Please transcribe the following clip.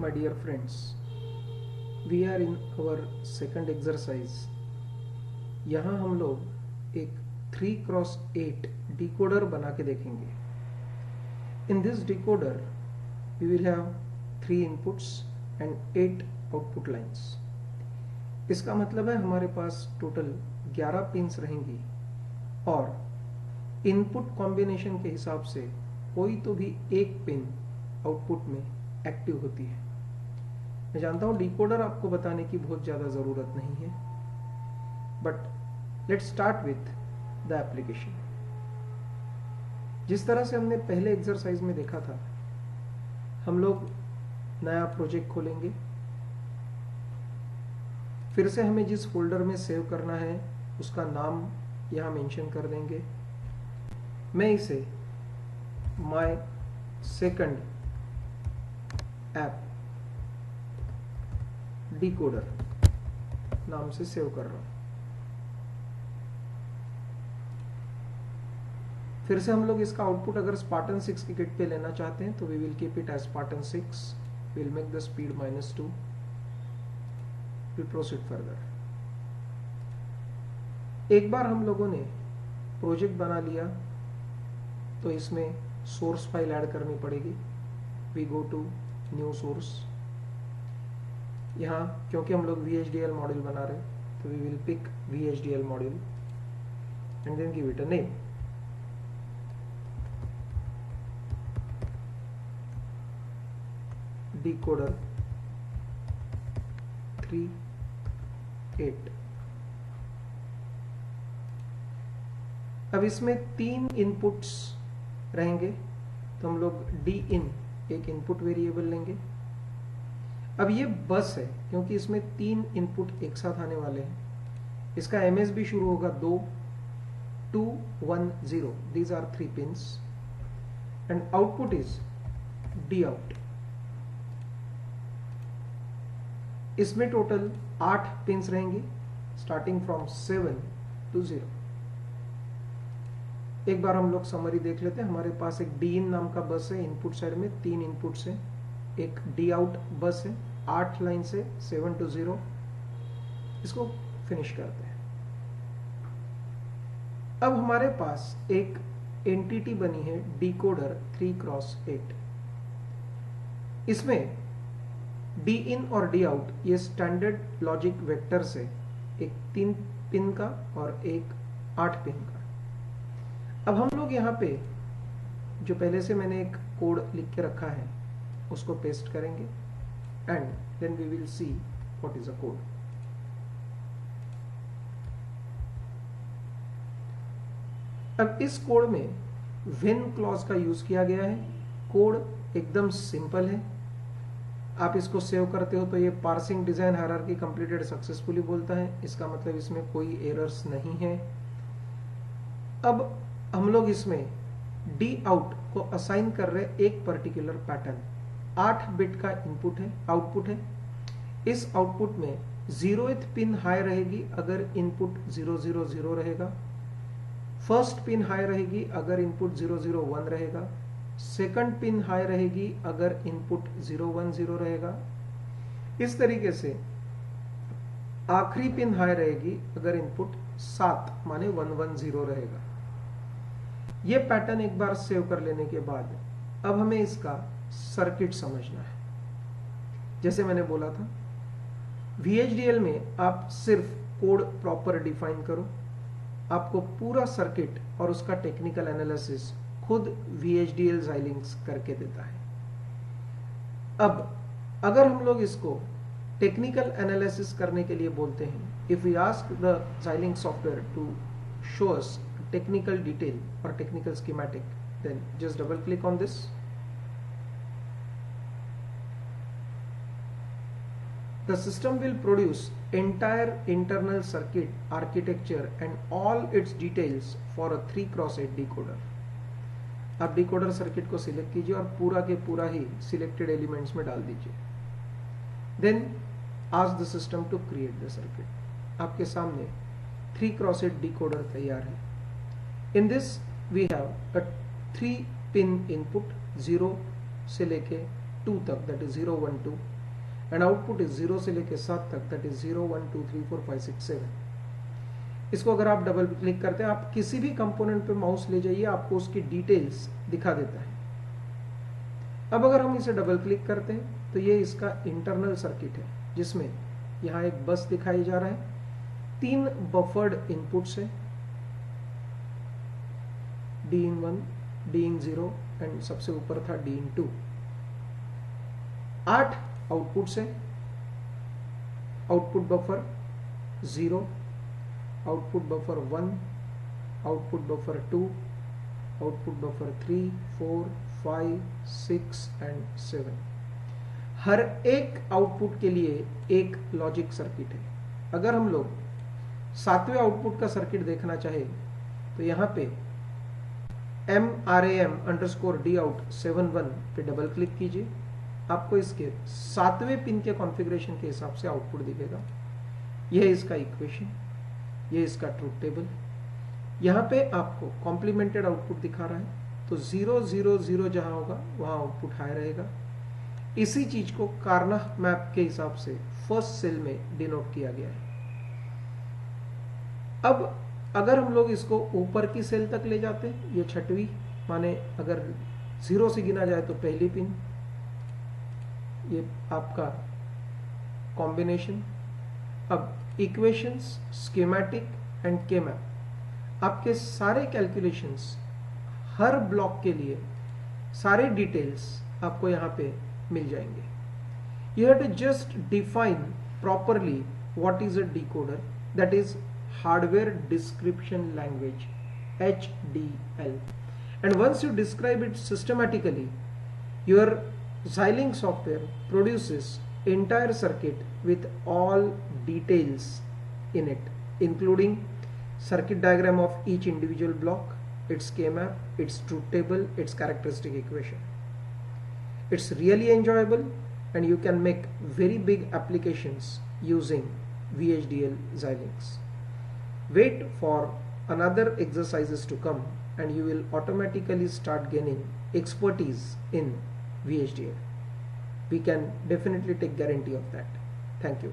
My dear friends, we are in our second exercise. यहाँ हम लोग एक 3x8 डिकोडर बना के देखेंगे. In this decoder, we will have 3 inputs and 8 output lines. इसका मतलब है हमारे पास टोटल 11 पिन्स रहेंगी और इनपुट कॉम्बिनेशन के हिसाब से कोई तो भी एक पिन आउटपुट में एक्टिव होती है. मैं जानता हूं डिकोडर आपको बताने की बहुत ज्यादा जरूरत नहीं है, but let's start with the application. जिस तरह से हमने पहले एक्सरसाइज में देखा था, हम लोग नया प्रोजेक्ट खोलेंगे. फिर से हमें जिस फोल्डर में सेव करना है उसका नाम यहां मेंशन कर देंगे. मैं इसे माय सेकंड ऐप डिकोडर नाम से सेव कर रहा हूं. फिर से हम लोग इसका आउटपुट अगर स्पार्टन 6 की किट पे लेना चाहते हैं तो we will keep it as Spartan 6. Will make the speed -2. Will proceed further. एक बार हम लोगों ने प्रोजेक्ट बना लिया तो इसमें सोर्स फाइल ऐड करनी पड़ेगी. We go to new source. यहाँ क्योंकि हम लोग VHDL मॉड्यूल बना रहे हैं तो we will pick VHDL module and then give it a name. Decoder 3.8. अब इसमें 3 इनपुट्स रहेंगे तो हम लोग din एक इनपुट वेरिएबल लेंगे. अब ये बस है क्योंकि इसमें 3 इनपुट एक साथ आने वाले हैं. इसका MSB शुरू होगा 2, 2, 1, 0. These are 3 pins and output is Dout. इसमें टोटल 8 पिंस रहेंगी स्टार्टिंग फ्रॉम 7 to 0. एक बार हम लोग समरी देख लेते हैं. हमारे पास एक din नाम का बस है. इनपुट साइड में 3 इनपुट्स हैं. एक Dout बस है 8 लाइन से 7 to 0. इसको फिनिश करते हैं. अब हमारे पास एक एंटिटी बनी है डिकोडर 3x8. इसमें din और Dout ये स्टैंडर्ड लॉजिक वेक्टर से एक 3 पिन का और एक 8 पिन का. अब हम लोग यहाँ पे जो पहले से मैंने एक कोड लिख के रखा है उसको पेस्ट करेंगे and then we will see what is a code. अब इस कोड में व्हेन क्लॉज का यूज किया गया है. कोड एकदम सिंपल है. आप इसको सेव करते हो तो ये parsing design hierarchy completed successfully बोलता है. इसका मतलब इसमें कोई एरर्स नहीं है. अब हम लोग इसमें Dout को असाइन कर रहे एक पर्टिकुलर पैटर्न. 8 बिट का इनपुट है, आउटपुट है. इस आउटपुट में 0th पिन हाई रहेगी अगर इनपुट 000 रहेगा. फर्स्ट पिन हाई रहेगी अगर इनपुट 001 रहेगा. सेकंड पिन हाई रहेगी अगर इनपुट 010 रहेगा. इस तरीके से आखिरी पिन हाई रहेगी अगर इनपुट 7 माने 110 रहेगा. ये पैटर्न एक बार सेव कर लेने के बाद अब हमें इसका सर्किट समझना है. जैसे मैंने बोला था VHDL में आप सिर्फ कोड प्रॉपर डिफाइन करो. आपको पूरा सर्किट और उसका टेक्निकल एनालिसिस खुद VHDL Xilinx करके देता है. अब अगर हम लोग इसको टेक्निकल एनालिसिस करने के लिए बोलते हैं, if we ask the Xilinx software to show us technical detail or technical schematic, then just double click on this. The system will produce entire internal circuit architecture and all its details for a 3x8 decoder. आप decoder circuit को select कीजिए और पूरा के पूरा ही selected elements में डाल दीजिए. Then ask the system to create the circuit. आपके सामने 3x8 डिकोडर तैयार है. In this we have a 3 pin input 0 से लेके 2 तक, that is 0 1 2, and output is 0 से लेके 7 तक, दैट इज 0 1 2 3 4 5 6 7। इसको अगर आप डबल क्लिक करते हैं, आप किसी भी कंपोनेंट पे माउस ले जाइए, आपको उसकी डिटेल्स दिखा देता है। अब अगर हम इसे डबल क्लिक करते हैं तो ये इसका इंटरनल सर्किट है, जिसमें यहाँ एक बस दिखाई जा रहा है, 3 बफर्ड इनपुट्स है, D1, D0 एंड सबसे ऊपर था D2। 8 आउटपुट्स है, output buffer 0, output buffer 1, output buffer 2, output buffer 3, 4, 5, 6 and 7। हर एक आउटपुट के लिए एक लॉजिक सर्किट है। अगर हम लोग 7वें आउटपुट का सर्किट देखना चाहे तो यहाँ पे MRAM_Dout71 पे डबल क्लिक कीजिए, आपको इसके 7वें पिन के कॉन्फ़िगरेशन के हिसाब से आउटपुट दिखेगा। यह इसका इक्वेशन, यह इसका ट्रूथ टेबल। यहाँ पे आपको कॉम्प्लीमेंटेड आउटपुट दिखा रहा है, तो 0 0 0 जहां होगा वहां आउटपुट हाई रहेगा। इसी चीज को कार्नह मैप के हिसाब से फर्स्ट सेल में डिनोट किया गया है। अब अगर हम लोग इसको ऊपर की सेल तक ले जाते हैं, ये 6वीं, माने अगर 0 से गिना जाए तो पहली पिन, ये आपका कॉम्बिनेशन। अब इक्वेशंस, स्कीमेटिक एंड के मैप, आपके सारे कैलकुलेशंस, हर ब्लॉक के लिए सारे डिटेल्स आपको यहाँ पे मिल जाएंगे। You have to just define properly what is a decoder, that is hardware description language, HDL, and once you describe it systematically, your Xilinx software produces entire circuit with all details in it, including circuit diagram of each individual block, its K-map, its truth table, its characteristic equation. It's really enjoyable and you can make very big applications using VHDL Xilinx. Wait for another exercises to come and you will automatically start gaining expertise in VHDL. We can definitely take guarantee of that. Thank you.